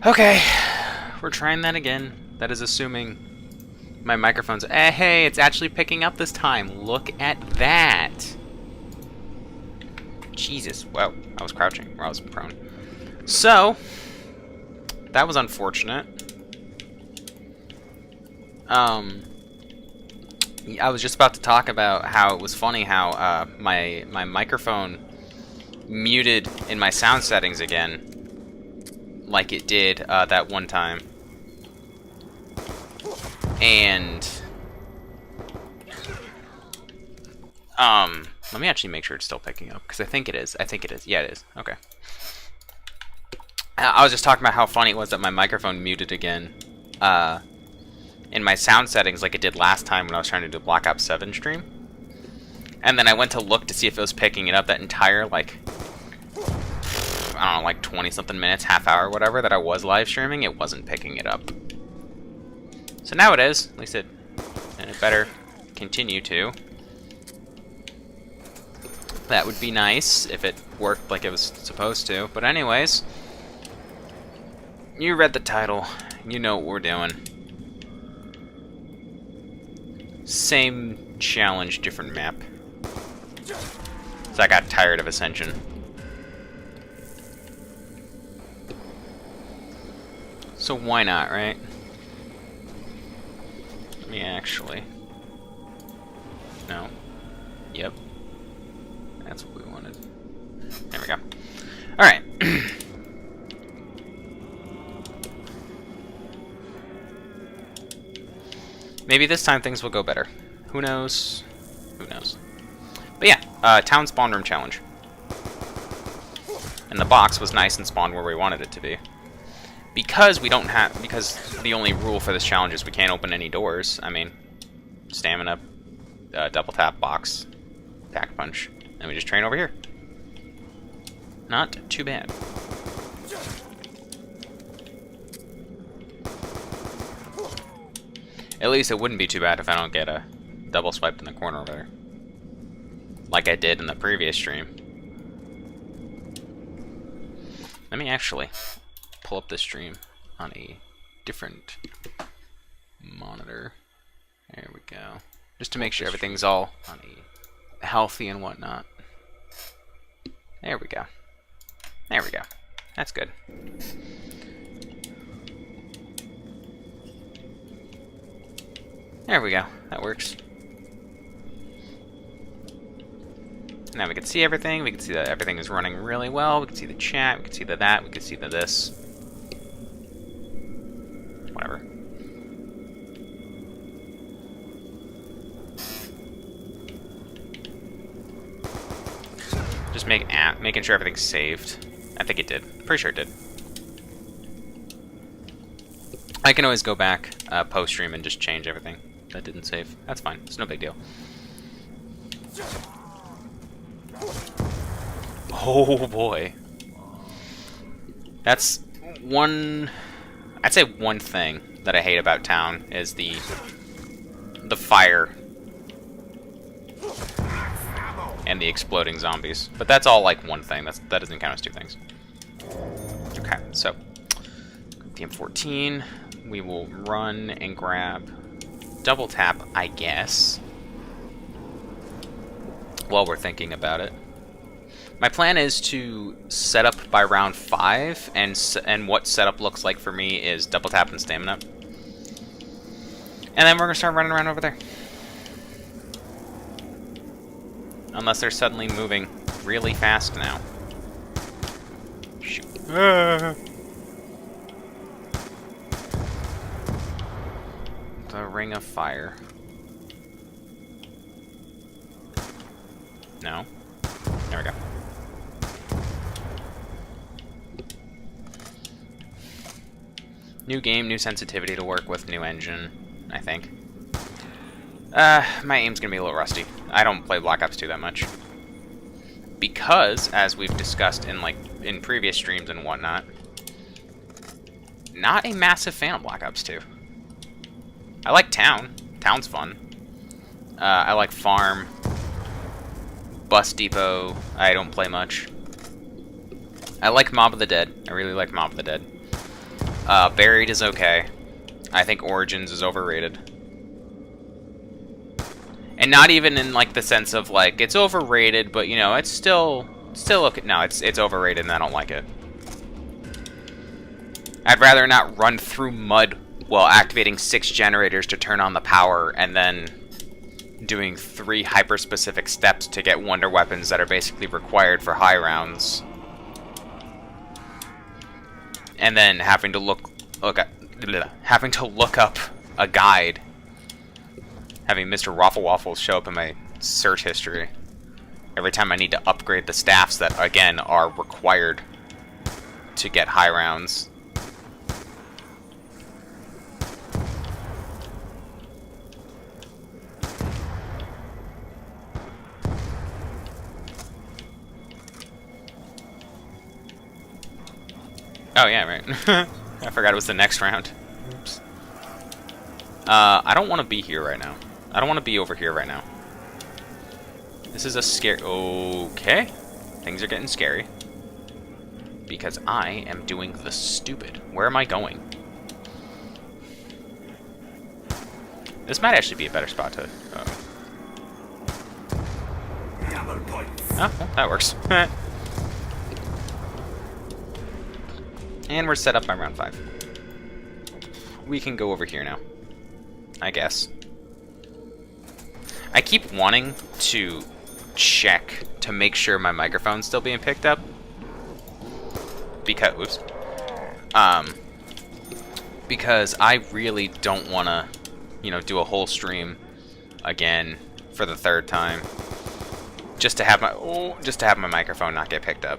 Okay, we're trying that again. That is assuming my microphone's... hey, it's actually picking up this time. Look at that. Jesus, wow, I was crouching, or I was prone. So, that was unfortunate. I was just about to talk about how it was funny how my microphone muted in my sound settings again, like it did that one time. And let me actually make sure it's still picking up, because I think it is. Yeah, it is. Okay. I was just talking about how funny it was that my microphone muted again in my sound settings like it did last time when I was trying to do Black Ops 7 stream. And then I went to look to see if it was picking it up that entire, like, I don't know, like 20-something minutes, half hour, whatever, that I was live streaming. It wasn't picking it up. So now it is. At least it... and it better continue to. That would be nice if it worked like it was supposed to. But anyways, you read the title. You know what we're doing. Same challenge, different map. So I got tired of Ascension. So why not, right? Let me actually... no. Yep. That's what we wanted. There we go. Alright. Maybe this time things will go better. Who knows? Who knows? But yeah, town spawn room challenge. And the box was nice and spawned where we wanted it to be. Because we don't have... because the only rule for this challenge is we can't open any doors. I mean, stamina, double tap, box, pack punch. And we just train over here. Not too bad. At least it wouldn't be too bad if I don't get a double swiped in the corner over there. Like I did in the previous stream. Let me actually pull up the stream on a different monitor. There we go. Just to make sure everything's all on a healthy and whatnot. There we go. There we go. That's good. There we go. That works. Now we can see everything. We can see that everything is running really well. We can see the chat. We can see the that. We can see the this. Whatever. Just making sure everything's saved. I think it did. Pretty sure it did. I can always go back post-stream and just change everything that didn't save. That's fine. It's no big deal. Oh boy. That's one... I'd say one thing that I hate about town is the fire and the exploding zombies. But that's all like one thing. That doesn't count as two things. Okay, so PM14. We will run and grab double tap, I guess, while we're thinking about it. My plan is to set up by round 5, and what setup looks like for me is double tap and stamina. And then we're going to start running around over there. Unless they're suddenly moving really fast now. Shoot. The Ring of Fire. No. There we go. New game, new sensitivity to work with, new engine, I think. My aim's gonna be a little rusty. I don't play Black Ops 2 that much. Because, as we've discussed in previous streams and whatnot, not a massive fan of Black Ops 2. I like Town. Town's fun. I like Farm. Bus Depot, I don't play much. I like Mob of the Dead. I really like Mob of the Dead. Buried is okay. I think Origins is overrated. And not even in like the sense of like it's overrated, but you know, it's still okay. No, it's overrated and I don't like it. I'd rather not run through mud while activating 6 generators to turn on the power and then doing 3 hyper-specific steps to get wonder weapons that are basically required for high rounds. And then having to look up a guide. Having Mr. Waffle Waffles show up in my search history every time I need to upgrade the staffs that, again, are required to get high rounds. Oh, yeah, right. I forgot it was the next round. Oops. I don't want to be here right now. I don't want to be over here right now. This is a scary... Okay. Things are getting scary. Because I am doing the stupid. Where am I going? This might actually be a better spot to... Oh, well, that works. And we're set up by round 5. We can go over here now, I guess. I keep wanting to check to make sure my microphone's still being picked up. Because, because I really don't want to, you know, do a whole stream again for the 3rd time. Just to have my microphone not get picked up.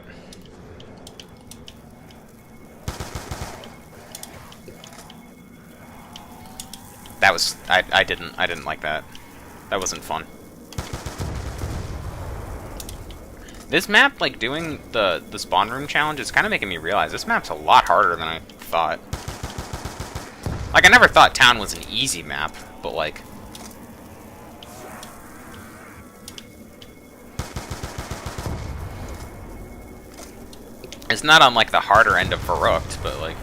That was I didn't like that. That wasn't fun. This map, like doing the spawn room challenge, is kind of making me realize this map's a lot harder than I thought. Like I never thought town was an easy map, but like it's not on like the harder end of Verrückt, but like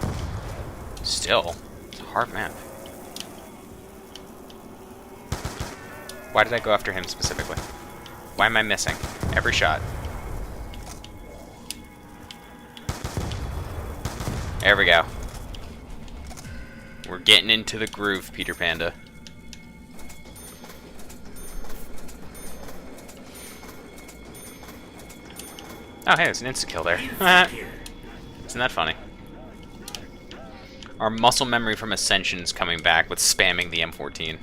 still, it's a hard map. Why did I go after him specifically? Why am I missing every shot? There we go. We're getting into the groove, Peter Panda. Oh, hey, there's an insta-kill there. Isn't that funny? Our muscle memory from Ascension's coming back with spamming the M14.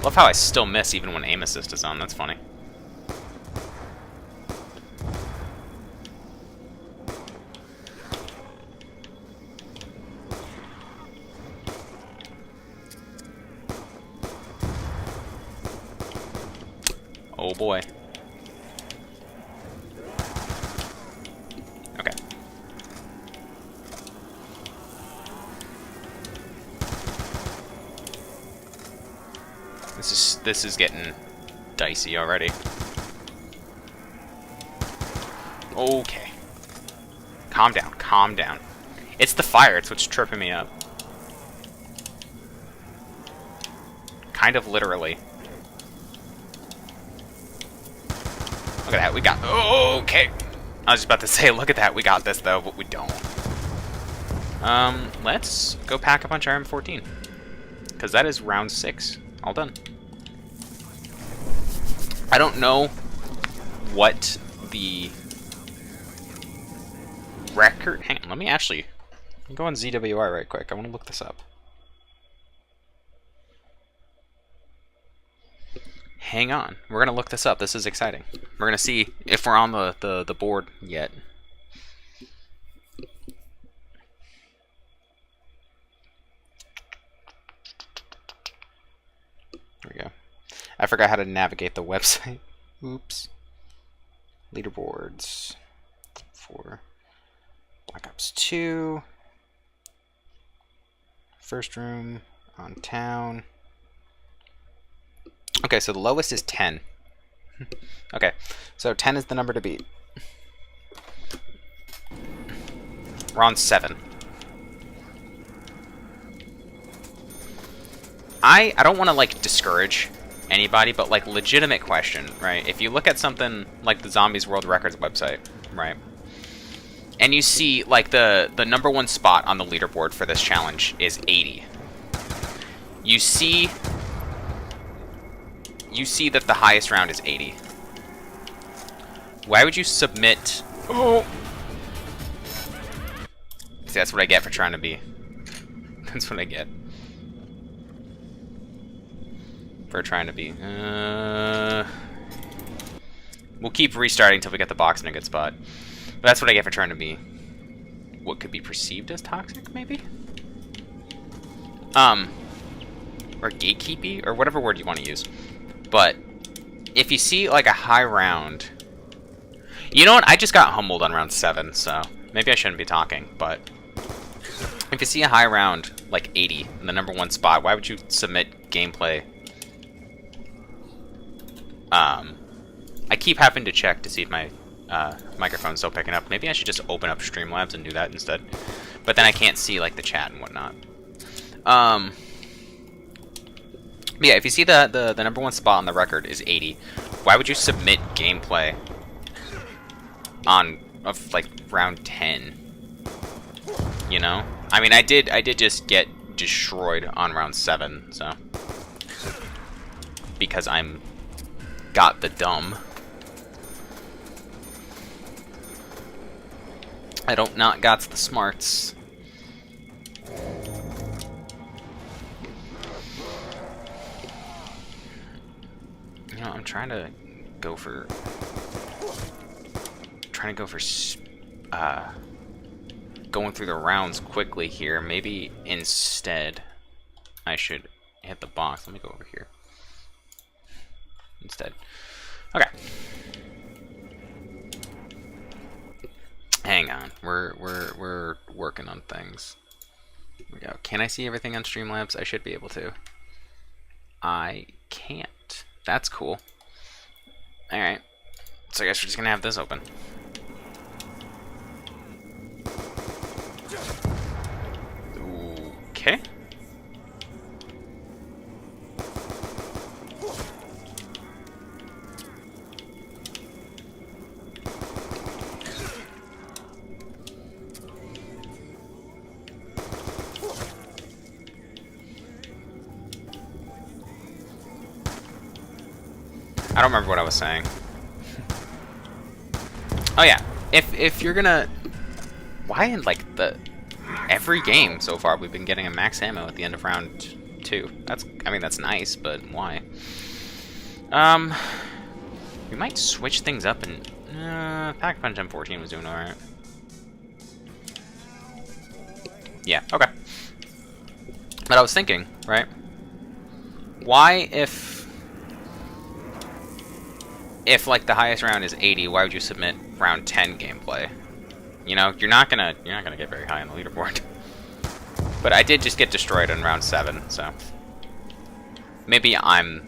Love how I still miss even when aim assist is on. That's funny. Oh boy. Okay. This is getting dicey already. Okay. Calm down, calm down. It's the fire, it's what's tripping me up. Kind of literally. Look at that, we got... Oh, okay. I was just about to say, look at that, we got this though, but we don't. Let's go pack a bunch of RM14. Because that is round 6. All done. I don't know what the record... Hang on, let me actually... go on ZWR right quick. I want to look this up. Hang on. We're going to look this up. This is exciting. We're going to see if we're on the board yet. There we go. I forgot how to navigate the website. Oops. Leaderboards for Black Ops 2. First room on town. Okay, so the lowest is 10. Okay, so 10 is the number to beat. We're on 7. I don't want to, like, discourage anybody, but, like, legitimate question, right? If you look at something like the Zombies World Records website, right? And you see, like, the number 1 spot on the leaderboard for this challenge is 80. You see that the highest round is 80. Why would you submit... Oh! See, that's what I get for trying to be. That's what I get. For trying to be. We'll keep restarting until we get the box in a good spot. But that's what I get for trying to be what could be perceived as toxic, maybe? Or gatekeepy, or whatever word you want to use. But if you see like a high round... You know what? I just got humbled on round 7, so maybe I shouldn't be talking, but if you see a high round like 80 in the number 1 spot, why would you submit gameplay? I keep having to check to see if my microphone's still picking up. Maybe I should just open up Streamlabs and do that instead. But then I can't see like the chat and whatnot. Yeah, if you see the number 1 spot on the record is 80, why would you submit gameplay of like round 10? You know? I mean, I did just get destroyed on round 7, so because I'm got the dumb. I don't not got the smarts. You know, I'm trying to go for going through the rounds quickly here. Maybe instead I should hit the box. Let me go over here instead. Okay. Hang on. We're working on things. Here we go. Can I see everything on Streamlabs? I should be able to. I can't. That's cool. Alright. So I guess we're just gonna have this open. Okay. I don't remember what I was saying. Oh yeah, if you're gonna, why in like every game so far we've been getting a max ammo at the end of round 2. I mean that's nice, but why? We might switch things up and Pack-a-Punch M14 was doing alright. Yeah, okay. But I was thinking, right? Why if like the highest round is 80, why would you submit round 10 gameplay? You know, you're not gonna get very high on the leaderboard. But I did just get destroyed in round 7, so maybe I'm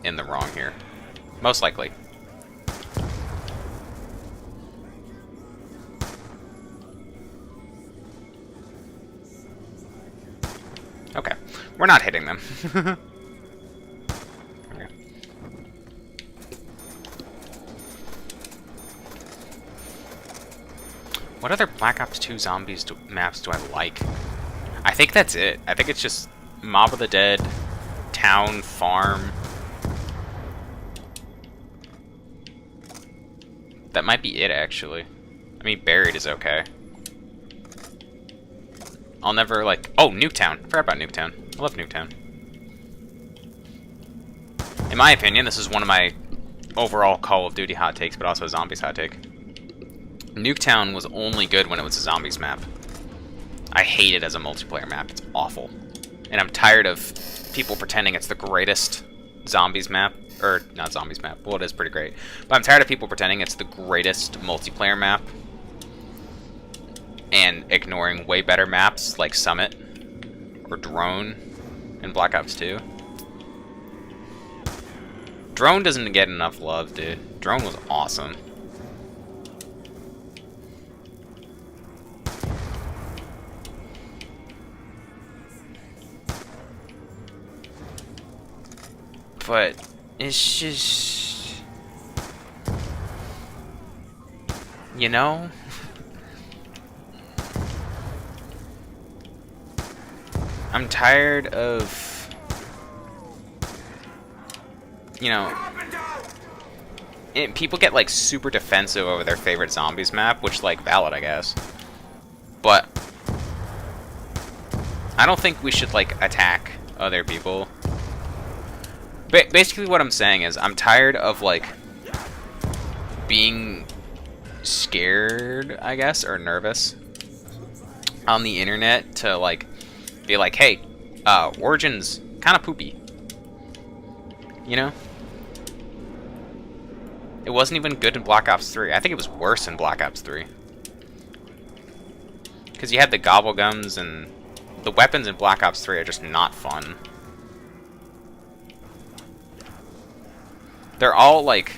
in the wrong here. Most likely. Okay, we're not hitting them. Okay. What other Black Ops 2 Zombies maps do I like? I think that's it. I think it's just Mob of the Dead, Town, Farm. That might be it, actually. I mean, Buried is okay. I'll never, like... Oh, Nuketown. I forgot about Nuketown. I love Nuketown. In my opinion, this is one of my overall Call of Duty hot takes, but also a Zombies hot take. Nuketown was only good when it was a Zombies map. I hate it as a multiplayer map. It's awful. And I'm tired of people pretending it's the greatest Zombies map. Or, not Zombies map. Well, it is pretty great. But I'm tired of people pretending it's the greatest multiplayer map and ignoring way better maps like Summit or Drone in Black Ops 2. Drone doesn't get enough love, dude. Drone was awesome. But it's just, you know, I'm tired of, you know, people get like super defensive over their favorite zombies map, which, like, valid, I guess. But I don't think we should, like, attack other people. Basically what I'm saying is I'm tired of, like, being scared, I guess, or nervous on the internet to, like, be like, hey, Origin's kind of poopy. You know? It wasn't even good in Black Ops 3. I think it was worse in Black Ops 3. Because you had the gobble guns, and the weapons in Black Ops 3 are just not fun. They're all, like,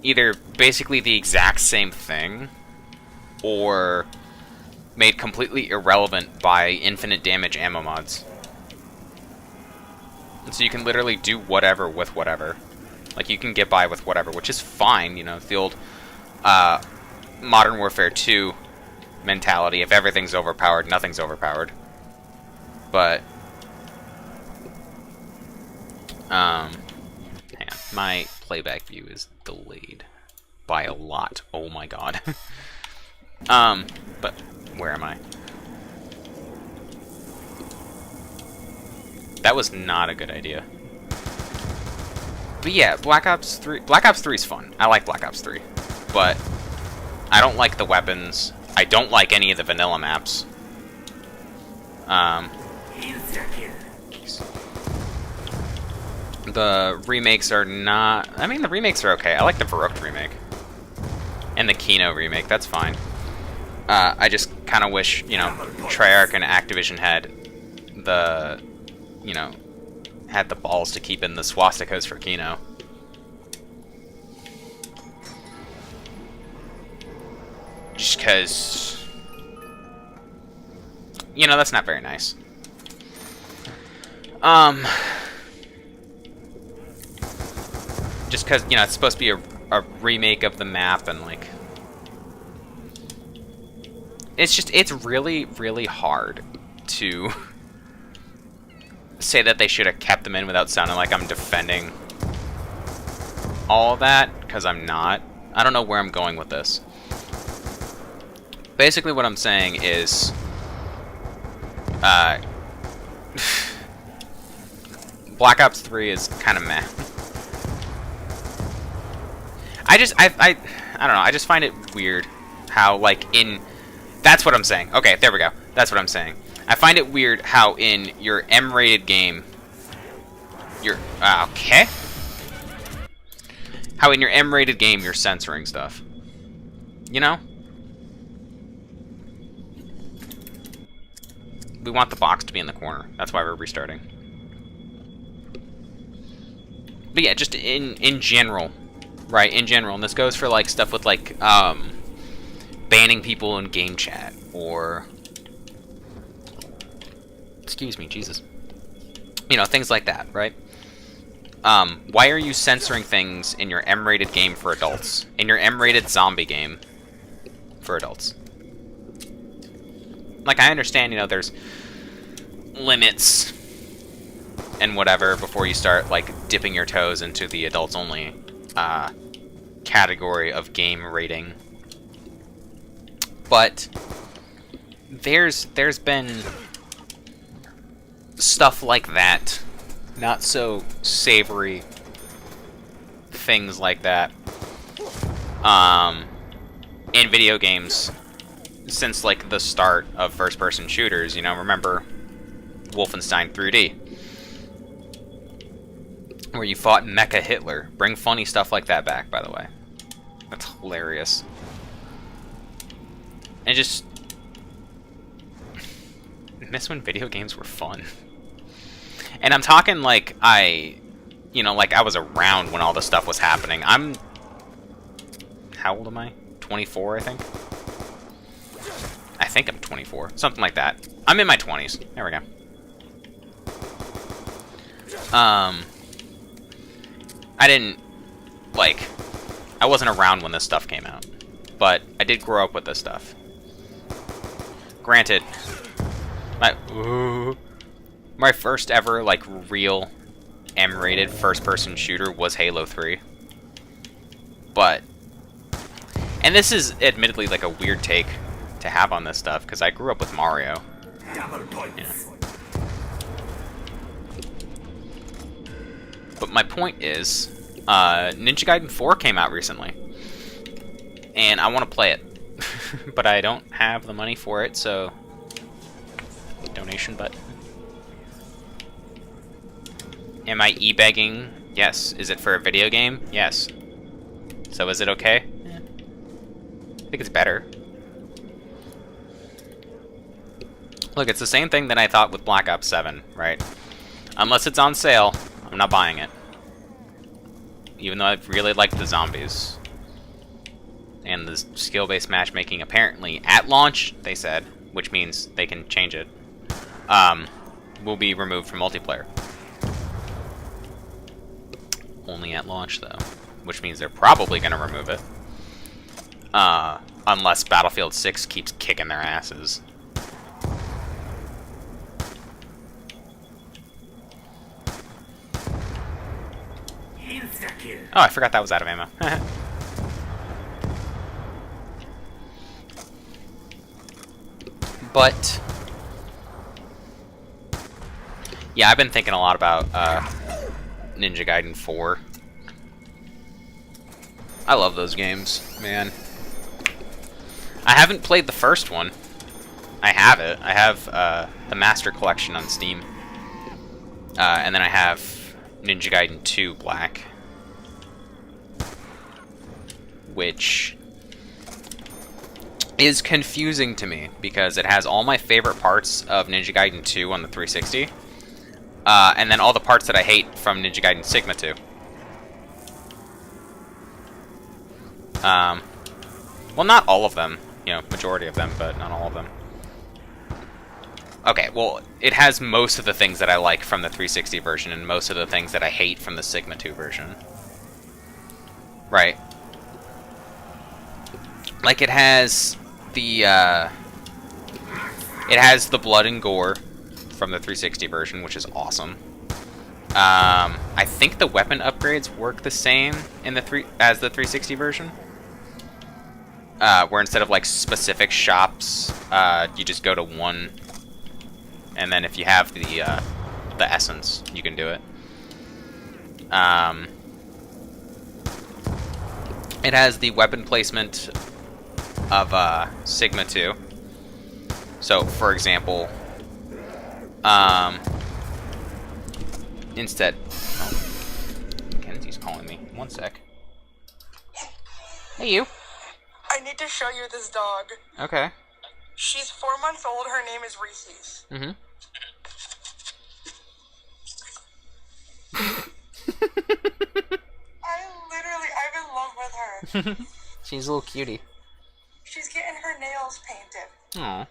either basically the exact same thing, or made completely irrelevant by infinite damage ammo mods. And so you can literally do whatever with whatever. Like, you can get by with whatever, which is fine, you know, it's the old Modern Warfare 2 mentality. If everything's overpowered, nothing's overpowered. But, hang on. My playback view is delayed by a lot. Oh my god. But where am I? That was not a good idea. But yeah, Black Ops 3 is fun. I like Black Ops 3. But I don't like the weapons. I don't like any of the vanilla maps. The remakes are not... I mean, the remakes are okay. I like the Verrückt remake. And the Kino remake. That's fine. I just kind of wish, you know, Treyarch and Activision had the... you know, had the balls to keep in the swastikas for Kino. Just because... you know, that's not very nice. Just because, you know, it's supposed to be a remake of the map, and, like... it's just, it's really, really hard to say that they should have kept them in without sounding like I'm defending all of that, because I'm not. I don't know where I'm going with this. Basically what I'm saying is... Black Ops 3 is kind of meh. I don't know, I just find it weird how, like, in... that's what I'm saying. Okay, there we go. That's what I'm saying. I find it weird how in your M-rated game... okay? How in your M-rated game you're censoring stuff. You know? We want the box to be in the corner. That's why we're restarting. But yeah, just in general... right, in general, and this goes for, like, stuff with, like, banning people in game chat, or... excuse me, Jesus. You know, things like that, right? Why are you censoring things in your M-rated game for adults? In your M-rated zombie game for adults? Like, I understand, you know, there's limits and whatever before you start, like, dipping your toes into the adults-only category of game rating. But there's been stuff like that, not so savory things like that, in video games since, like, the start of first-person shooters. You know, remember Wolfenstein 3D, where you fought Mecha Hitler. Bring funny stuff like that back, by the way. That's hilarious. And just... I miss when video games were fun. And I'm talking, like, I you know, like, I was around when all this stuff was happening. I'm... How old am I? 24, I think? I think I'm 24. Something like that. I'm in my 20s. There we go. I didn't, like... I wasn't around when this stuff came out. But I did grow up with this stuff. Granted, my first ever, like, real M-rated first-person shooter was Halo 3. But... And this is admittedly, like, a weird take to have on this stuff, because I grew up with Mario. Yeah. But my point is, Ninja Gaiden 4 came out recently. And I want to play it. But I don't have the money for it, so... Donation button. Am I e-begging? Yes. Is it for a video game? Yes. So is it okay? Yeah. I think it's better. Look, it's the same thing that I thought with Black Ops 7, right? Unless it's on sale, I'm not buying it. Even though I really like the zombies. And the skill-based matchmaking, apparently, at launch, they said, which means they can change it, will be removed from multiplayer. Only at launch, though. Which means they're probably going to remove it. Unless Battlefield 6 keeps kicking their asses. Oh, I forgot that was out of ammo. But... yeah, I've been thinking a lot about Ninja Gaiden 4. I love those games, man. I haven't played the first one. I have it. I have the Master Collection on Steam. And then I have Ninja Gaiden 2 Black. Which is confusing to me, because it has all my favorite parts of Ninja Gaiden 2 on the 360. And then all the parts that I hate from Ninja Gaiden Sigma 2. Well, not all of them. You know, majority of them, but not all of them. Okay, well, it has most of the things that I like from the 360 version, and most of the things that I hate from the Sigma 2 version. Right. Like, it has the, it has the blood and gore from the 360 version, which is awesome. I think the weapon upgrades work the same in the as the 360 version. Where instead of, like, specific shops, you just go to one, and then if you have the essence, you can do it. It has the weapon placement of Sigma 2. So, for example, instead... Oh, Kenzie's calling me. One sec. Hey, you. I need to show you this dog. Okay. She's 4 months old. Her name is Reese's. Mm-hmm. I'm in love with her. She's a little cutie. She's getting her nails painted. Aw.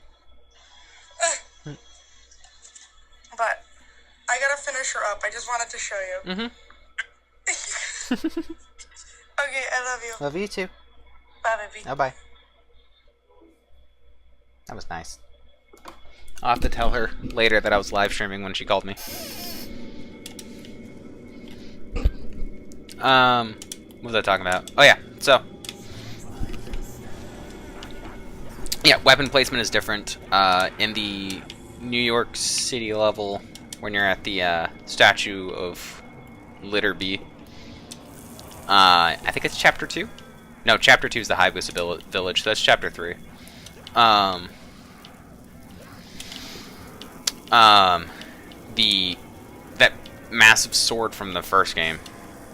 But I gotta finish her up. I just wanted to show you. Mm-hmm. Okay, I love you. Love you too. Bye, baby. Oh, bye. That was nice. I'll have to tell her later that I was live streaming when she called me. What was I talking about? Oh yeah, so. Yeah, weapon placement is different. In the New York City level, when you're at the Statue of Litterby, I think it's Chapter 2? No, Chapter 2 is the Hayabusa Village, so that's Chapter 3. That massive sword from the first game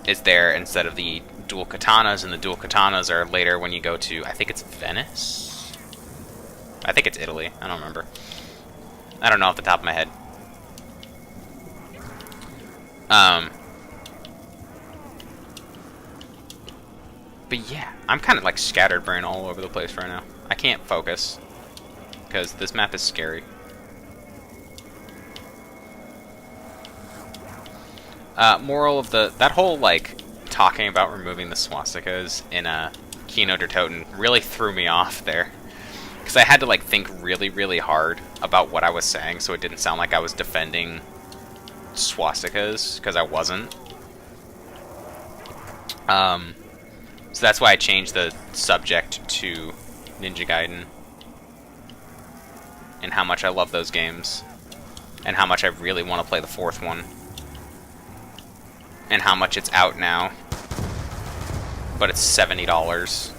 is there instead of the dual katanas, and the dual katanas are later when you go to, I think it's Venice? I think it's Italy. I don't remember. I don't know off the top of my head. But yeah, I'm kind of like scattered brain all over the place right now. I can't focus because this map is scary. Moral of that whole like talking about removing the swastikas in Kino der Toten really threw me off there. Because I had to like think really, really hard about what I was saying so it didn't sound like I was defending swastikas, because I wasn't. So that's why I changed the subject to Ninja Gaiden. And how much I love those games. And how much I really want to play the fourth one. And how much it's out now. But it's $70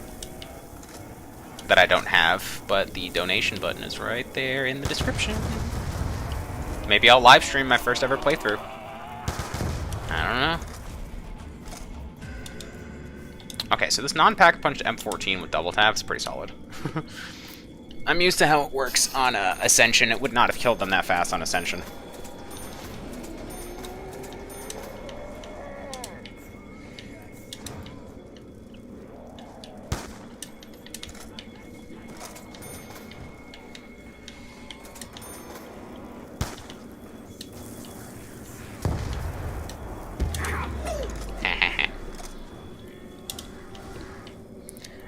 that I don't have, but the donation button is right there in the description. Maybe I'll live stream my first ever playthrough. I don't know. Okay, so this non-pack-punched M14 with double tap is pretty solid. I'm used to how it works on Ascension. It would not have killed them that fast on Ascension.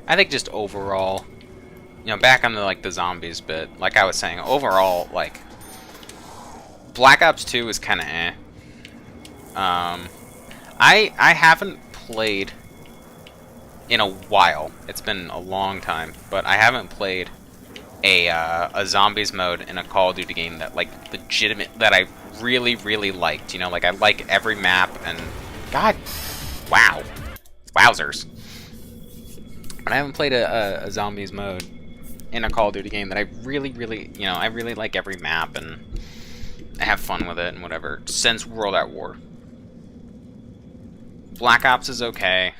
I think just overall, you know, back on the like the zombies bit, like I was saying, overall, like Black Ops 2 is kind of eh. I haven't played in a while. It's been a long time, but I haven't played a zombies mode in a Call of Duty game that like that I really, really liked. You know, like I like every map and God, wow, wowzers. But I haven't played a zombies mode in a Call of Duty game that I really, really, you know, I really like every map and I have fun with it and whatever, since World at War. Black Ops is okay.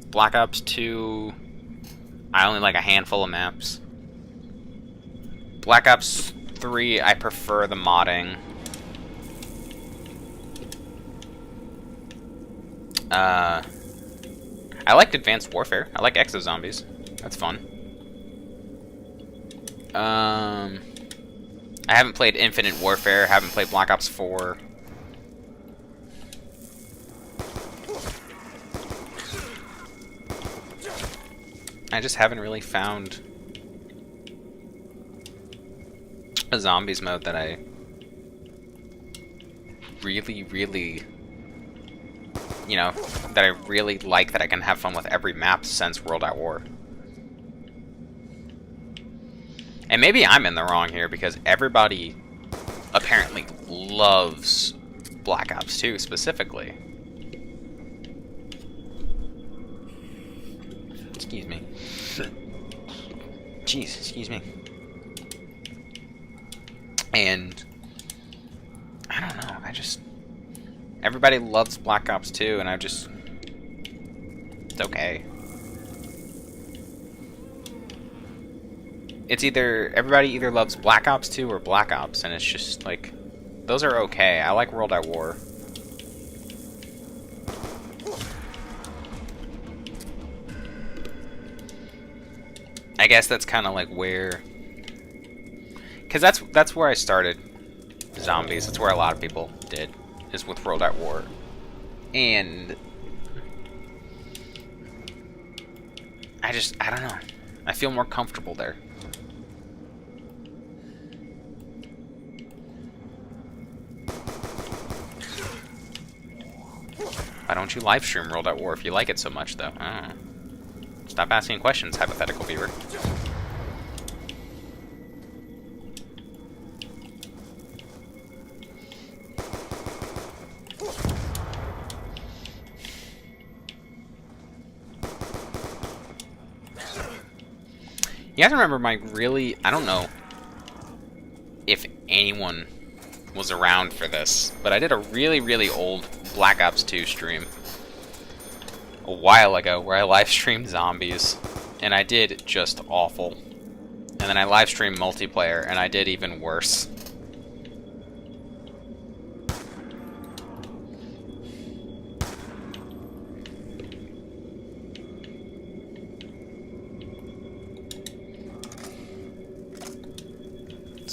Black Ops 2, I only like a handful of maps. Black Ops 3, I prefer the modding. I liked Advanced Warfare. I like Exozombies. That's fun. I haven't played Infinite Warfare. Haven't played Black Ops 4. I just haven't really found a zombies mode that I really, really, you know, that I really like, that I can have fun with every map since World at War. And maybe I'm in the wrong here, because everybody apparently loves Black Ops 2 specifically. Excuse me. Jeez, excuse me. And I don't know, everybody loves Black Ops 2, and it's okay. It's everybody either loves Black Ops 2 or Black Ops, and it's just like, those are okay. I like World at War. I guess that's kind of like where, because that's where I started zombies. That's where a lot of people did, is with World at War. And I don't know. I feel more comfortable there. Why don't you live stream World at War if you like it so much, though? I don't know. Stop asking questions, hypothetical viewer. You guys remember my really... I don't know if anyone was around for this, but I did a really, really old Black Ops 2 stream a while ago where I live streamed zombies, and I did just awful. And then I live streamed multiplayer, and I did even worse.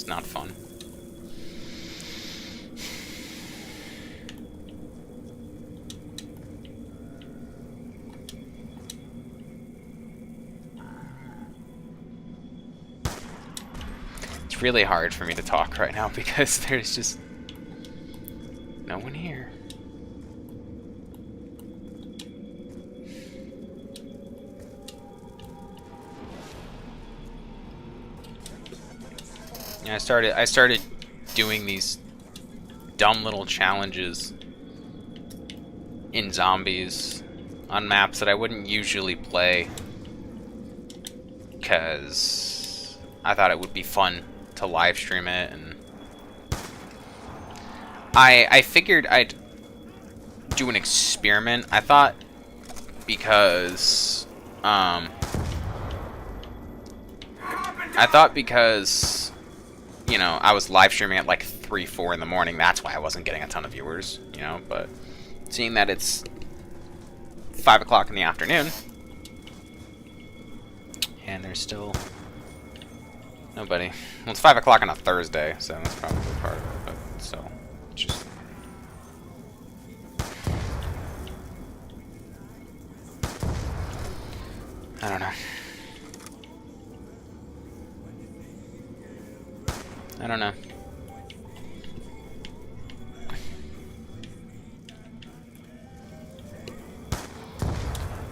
just not fun. It's really hard for me to talk right now because there's just no one here. Yeah, I started doing these dumb little challenges in Zombies on maps that I wouldn't usually play because I thought it would be fun to live stream it, and I figured I'd do an experiment. I thought because you know, I was live streaming at like 3, 4 in the morning, that's why I wasn't getting a ton of viewers, you know, but seeing that it's 5 o'clock in the afternoon and there's still nobody. Well, it's 5 o'clock on a Thursday, so that's probably part of it, but still, just... I don't know. I don't know.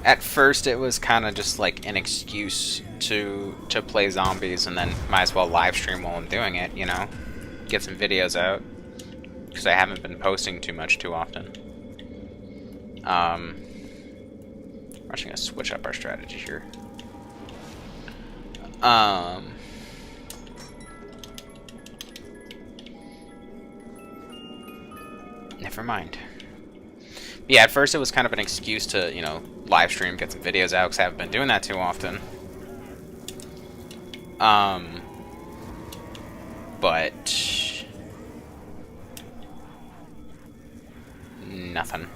At first, it was kind of just like an excuse to play Zombies, and then might as well live stream while I'm doing it, you know? Get some videos out, because I haven't been posting too much too often. We're actually gonna switch up our strategy here. Never mind. But yeah, at first it was kind of an excuse to, you know, live stream, get some videos out, because I haven't been doing that too often. But... nothing.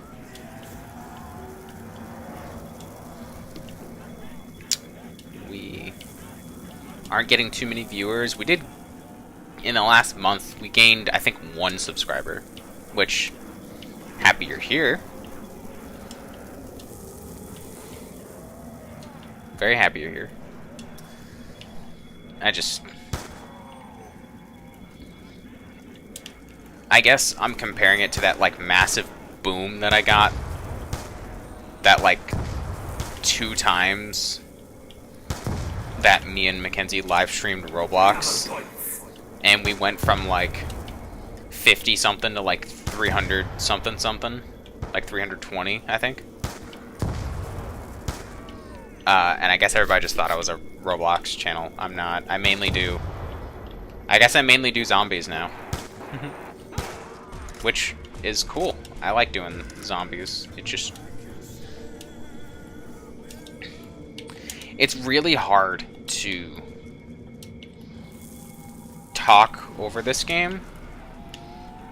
We aren't getting too many viewers. We did, in the last month, we gained, I think, 1 subscriber, which, happy you're here. Very happy you're here. I guess I'm comparing it to that, like, massive boom that I got. That, like, 2 times that me and Mackenzie live streamed Roblox. And we went from, like, 50 something to, like, 300 something something. Like 320, I think. And I guess everybody just thought I was a Roblox channel. I'm not. I mainly do Zombies now. Which is cool. I like doing Zombies. It's really hard to talk over this game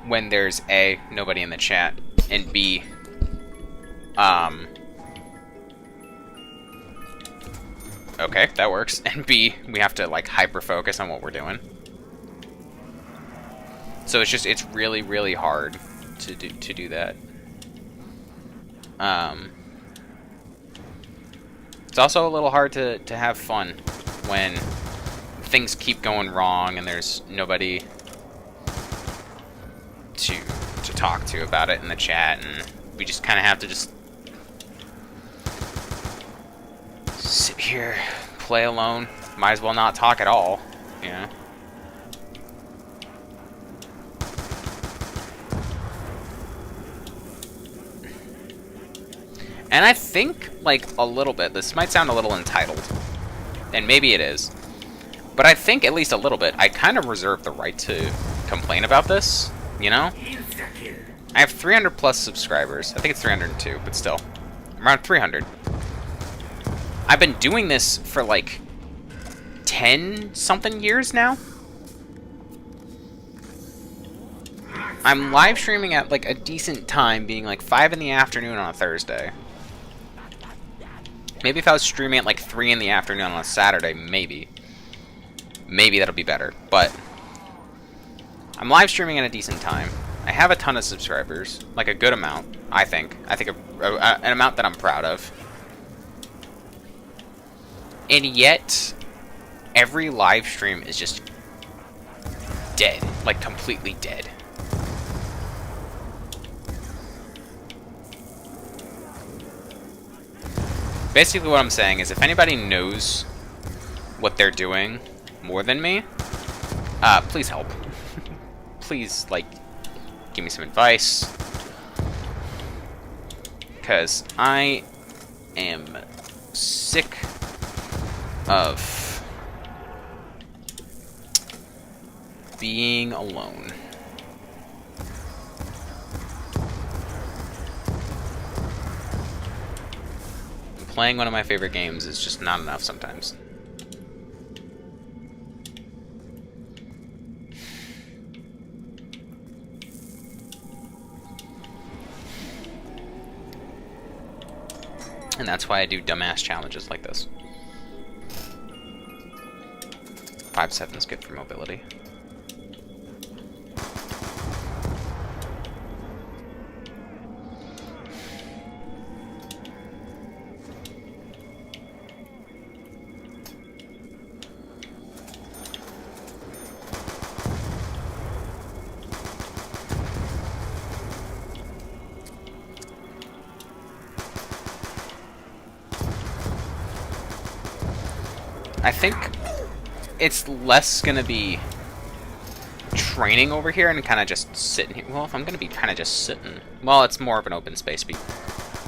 when there's A, nobody in the chat, and B, okay, that works, and B, we have to, like, hyper-focus on what we're doing. So it's really, really hard to do that. It's also a little hard to have fun when things keep going wrong and there's nobody to talk to about it in the chat, and we just kind of have to just sit here, play alone. Might as well not talk at all, you know? And I think, like, a little bit, this might sound a little entitled, and maybe it is, but I think at least a little bit, I kind of reserve the right to complain about this, you know? I have 300 plus subscribers. I think it's 302, but still. Around 300. I've been doing this for, like, 10-something years now. I'm live streaming at, like, a decent time, being, like, 5 in the afternoon on a Thursday. Maybe if I was streaming at, like, 3 in the afternoon on a Saturday, maybe. Maybe that'll be better, but I'm live streaming at a decent time. I have a ton of subscribers, like a good amount, I think. An amount that I'm proud of. And yet, every live stream is just dead, like completely dead. Basically what I'm saying is if anybody knows what they're doing more than me, please help. Please, like, give me some advice. Because I am sick of being alone. Playing one of my favorite games is just not enough sometimes. And that's why I do dumbass challenges like this. 5-7 is good for mobility. I think it's less gonna be training over here and kind of just sitting here. Well, if I'm gonna be kind of just sitting, well, it's more of an open space.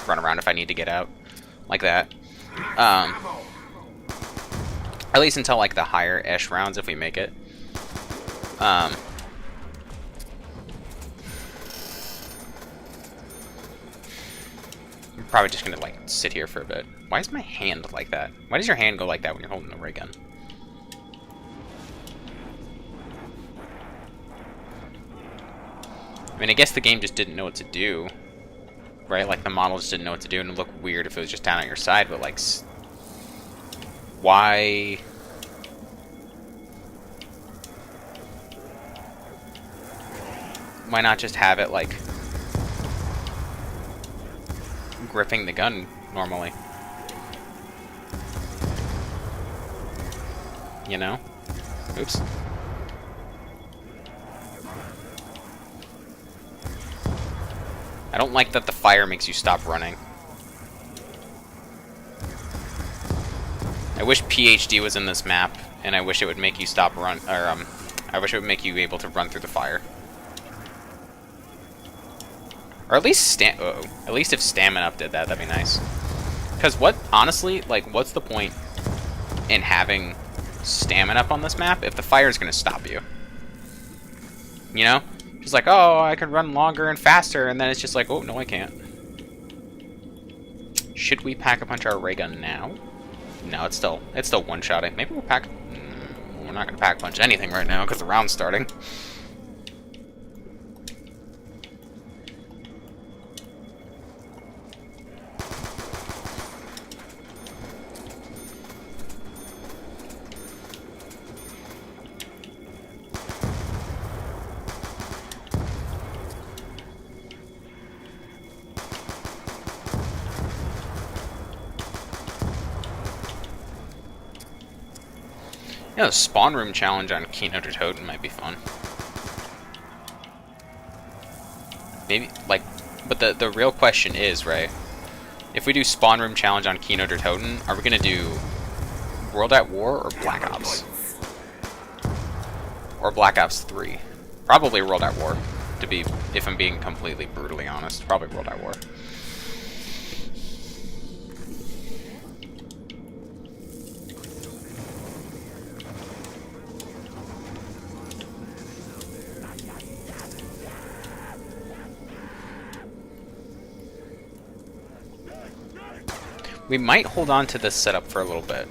Run around if I need to get out, like that. At least until like the higher-ish rounds, if we make it. I'm probably just gonna like sit here for a bit. Why is my hand like that? Why does your hand go like that when you're holding a ray gun? I mean, I guess the game just didn't know what to do, right? Like the model just didn't know what to do, and it would look weird if it was just down at your side. But like, why? Why not just have it like gripping the gun normally? You know? Oops. I don't like that the fire makes you stop running. I wish PhD was in this map, and I wish it would make you stop run, or I wish it would make you able to run through the fire. Or at least at least if Stamina Up did that, that'd be nice. Because honestly, like, what's the point in having Stamina Up on this map if the fire is going to stop you? You know? Just like, oh, I can run longer and faster, and then it's just like, oh, no, I can't. Should we Pack-a-Punch our ray gun now? No, it's still one-shotting. Maybe we'll we're not going to Pack-a-Punch anything right now because the round's starting. Yeah, the spawn room challenge on Keynote Toten might be fun. Maybe, like, but the real question is, right, if we do spawn room challenge on Keynote Toten, are we going to do World at War or Black Ops? Or Black Ops 3? Probably World at War, if I'm being completely brutally honest. Probably World at War. We might hold on to this setup for a little bit.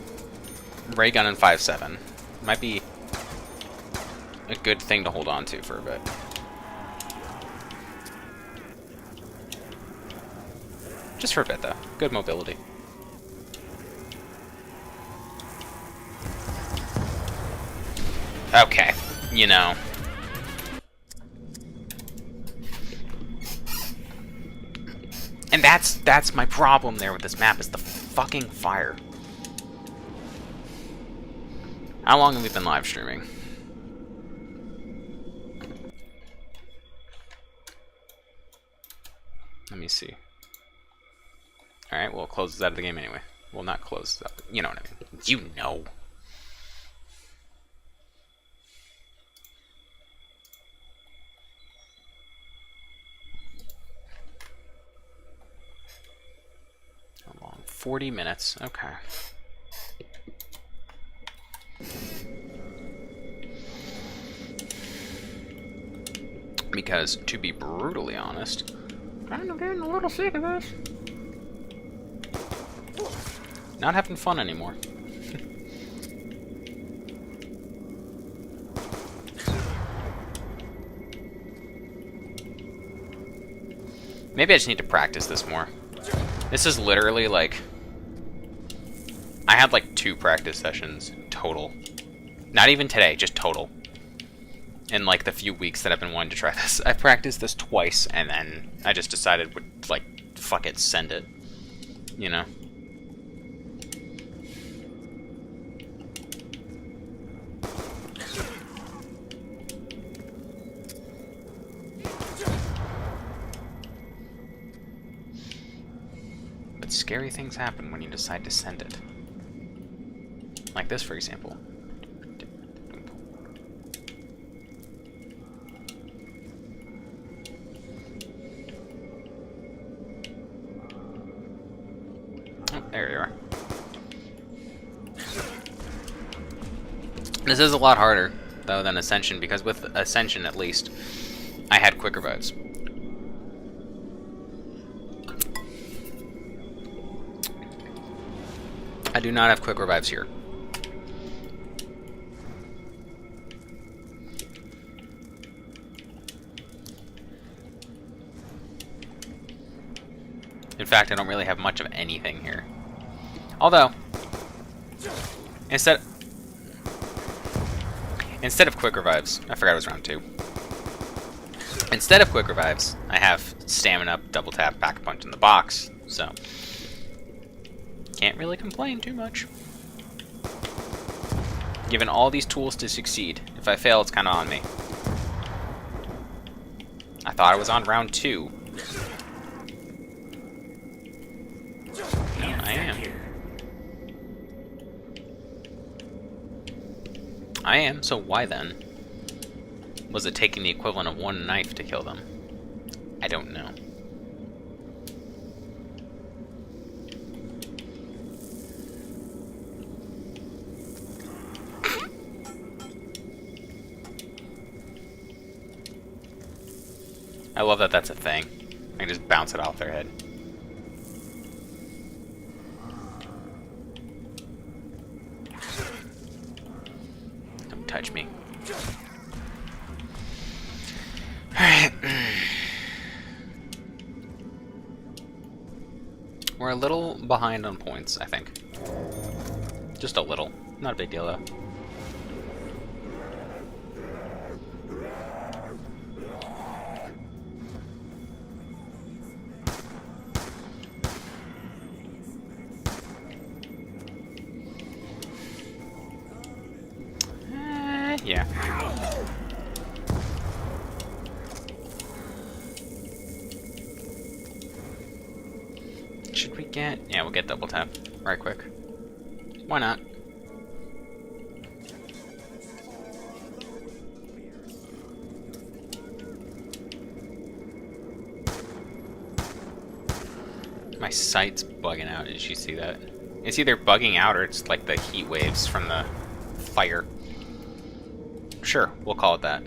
Ray gun and 5.7. Might be a good thing to hold on to for a bit. Just for a bit, though. Good mobility. Okay. You know. And that's my problem there with this map, is the fucking fire. How long have we been live streaming? Let me see. Alright, well, it closes out of the game anyway. Well, not closes up. You know what I mean. You know. How long? 40 minutes. Okay. Because, to be brutally honest, I'm getting a little sick of this. Not having fun anymore. Maybe I just need to practice this more. This is literally like... I had like 2 practice sessions total. Not even today, just total. In like the few weeks that I've been wanting to try this. I've practiced this twice, and then I just decided, like, fuck it, send it. You know? But scary things happen when you decide to send it. Like this, for example. Oh, there you are. This is a lot harder, though, than Ascension, because with Ascension, at least, I had quick revives. I do not have quick revives here. In fact, I don't really have much of anything here. Although, instead of quick revives, I forgot it was round 2. Instead of quick revives, I have stamina, double tap, pack a punch in the box, so can't really complain too much. Given all these tools to succeed, if I fail, it's kind of on me. I thought I was on round 2. I am. I am, so why then? Was it taking the equivalent of 1 knife to kill them? I don't know. I love that that's a thing. I can just bounce it off their head. Don't touch me. Alright. We're a little behind on points, I think. Just a little. Not a big deal, though. Yeah. Should we get... Yeah, we'll get double tap. Right quick. Why not? My sight's bugging out. Did you see that? It's either bugging out or it's like the heat waves from the fire. Sure, we'll call it that.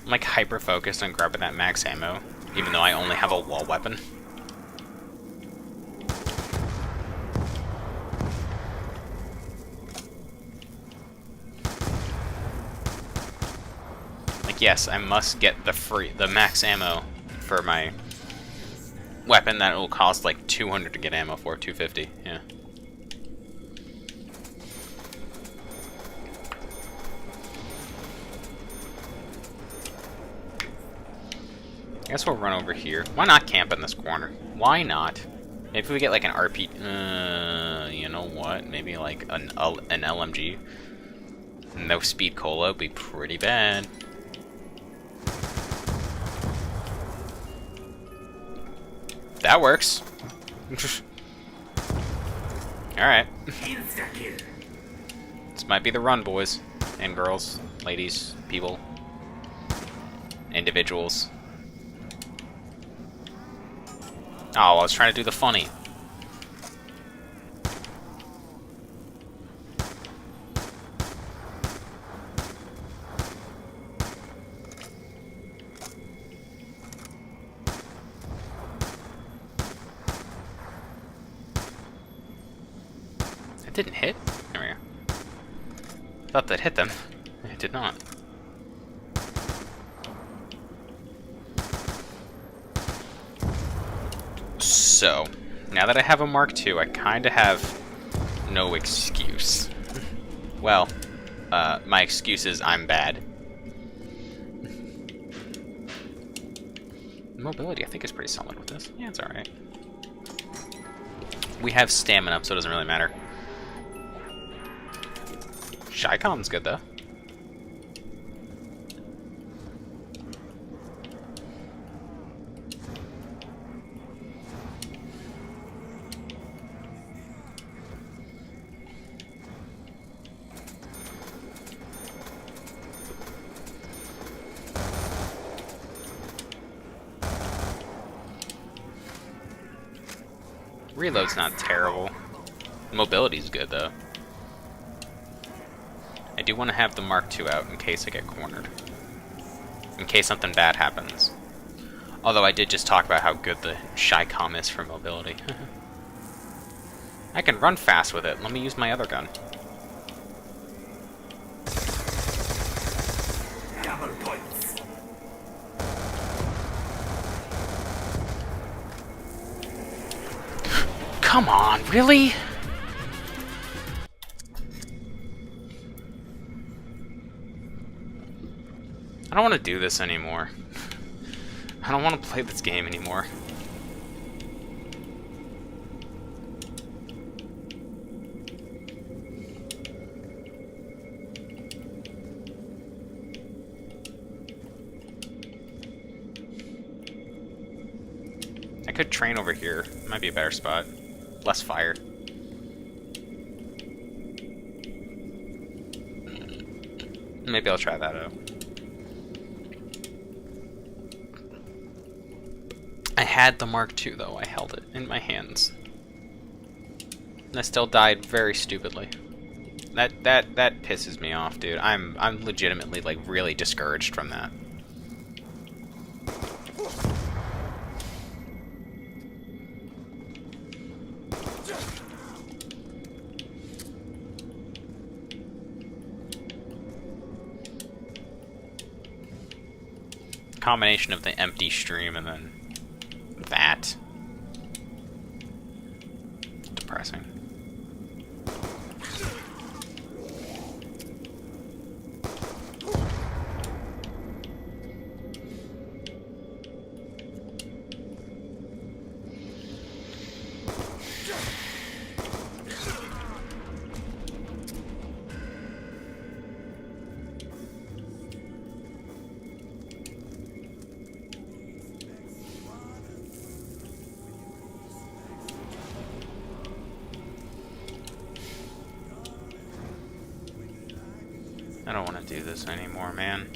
I'm like hyper focused on grabbing that max ammo, even though I only have a wall weapon. Like, yes, I must get the max ammo for my weapon that will cost like 200 to get ammo for, 250, yeah. I guess we'll run over here. Why not camp in this corner? Why not? Maybe if we get like an RP... you know what? Maybe like an LMG. No speed cola would be pretty bad. That works. Alright. This might be the run, boys and girls, ladies, people, individuals. Oh, I was trying to do the funny. It didn't hit? There we go. Thought that hit them. It did not. So, now that I have a Mark II, I kind of have no excuse. Well, my excuse is I'm bad. Mobility, I think, is pretty solid with this. Yeah, it's alright. We have stamina up, so it doesn't really matter. Shycom's good, though. Reload's not terrible. Mobility's good, though. I do want to have the Mark II out in case I get cornered. In case something bad happens. Although I did just talk about how good the Shycom is for mobility. I can run fast with it. Let me use my other gun. Double points. Come on, really? I don't want to do this anymore. I don't want to play this game anymore. I could train over here. Might be a better spot. Less fire. Maybe I'll try that out. I had the Mark II, though. I held it in my hands. And I still died very stupidly. That pisses me off, dude. I'm legitimately, like, really discouraged from that. Combination of the empty stream and then that. Depressing. I don't want to do this anymore, man.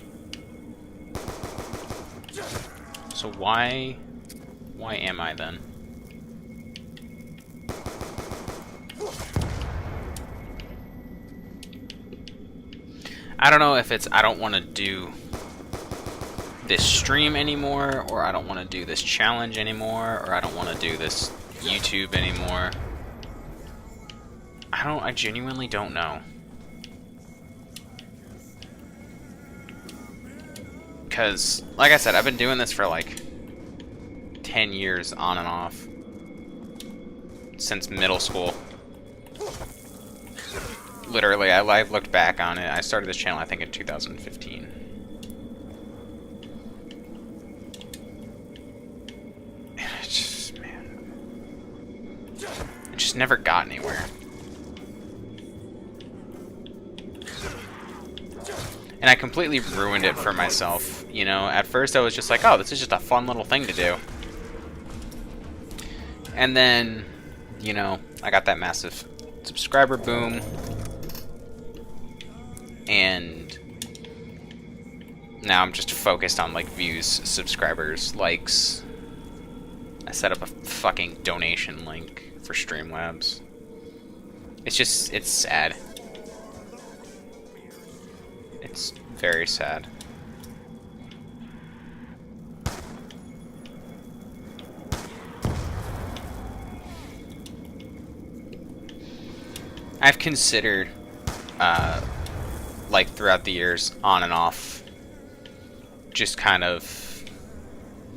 So why am I then? I don't know if it's I don't want to do this stream anymore, or I don't want to do this challenge anymore, or I don't want to do this YouTube anymore. I genuinely don't know. Because, like I said, I've been doing this for like 10 years on and off. Since middle school. Literally, I looked back on it. I started this channel, I think, in 2015. And it just, man. It just never got anywhere. And I completely ruined it for myself. You know, at first I was just like, oh, this is just a fun little thing to do. And then, you know, I got that massive subscriber boom. And now I'm just focused on, like, views, subscribers, likes. I set up a fucking donation link for Streamlabs. It's just, it's sad. It's very sad. I've considered, like, throughout the years, on and off, just kind of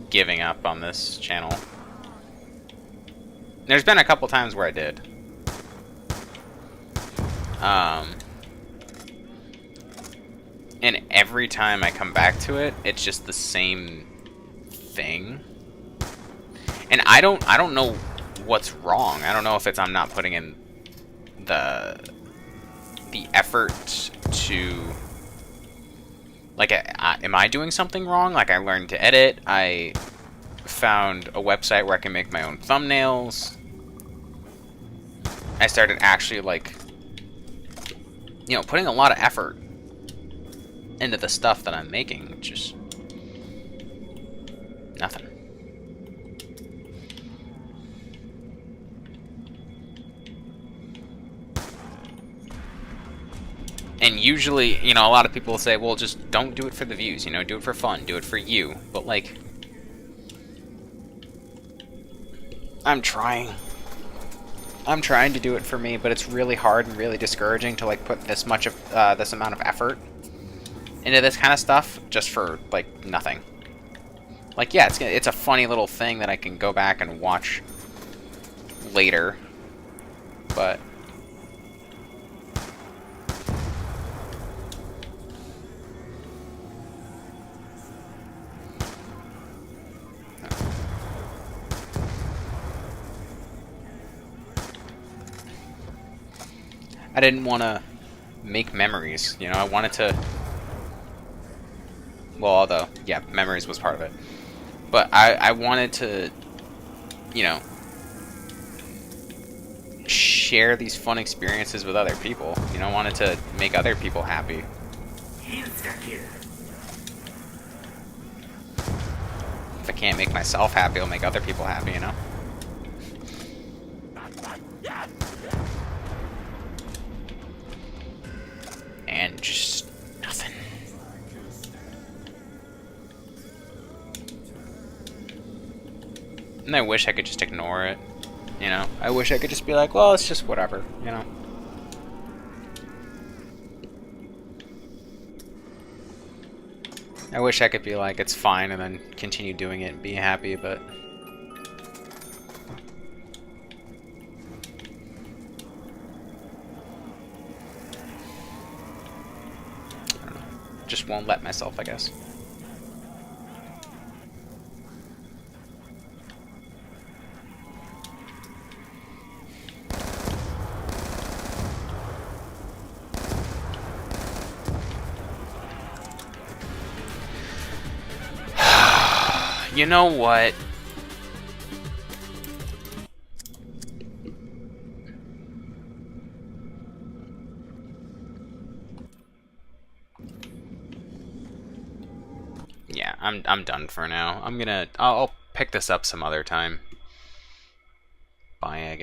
giving up on this channel. There's been a couple times where I did. And every time I come back to it, it's just the same thing. And I don't know what's wrong. I don't know if it's I'm not putting in the effort to, like, am I doing something wrong? Like, I learned to edit. I found a website where I can make my own thumbnails. I started actually, like, you know, putting a lot of effort into the stuff that I'm making. Just nothing. And usually, you know, a lot of people will say, well, just don't do it for the views, you know, do it for fun, do it for you. But, like, I'm trying to do it for me, but it's really hard and really discouraging to, like, put this much of, this amount of effort into this kind of stuff just for, like, nothing. Like, yeah, it's a funny little thing that I can go back and watch later, but I didn't want to make memories, you know, I wanted to, well, although, yeah, memories was part of it, but I wanted to, you know, share these fun experiences with other people, you know, I wanted to make other people happy. If I can't make myself happy, I'll make other people happy, you know? And just nothing. And I wish I could just ignore it, you know? I wish I could just be like, well, it's just whatever, you know? I wish I could be like, it's fine, and then continue doing it and be happy, but I don't know. Just won't let myself, I guess. You know what? Yeah, I'm done for now. I'll pick this up some other time. Bye, I guess.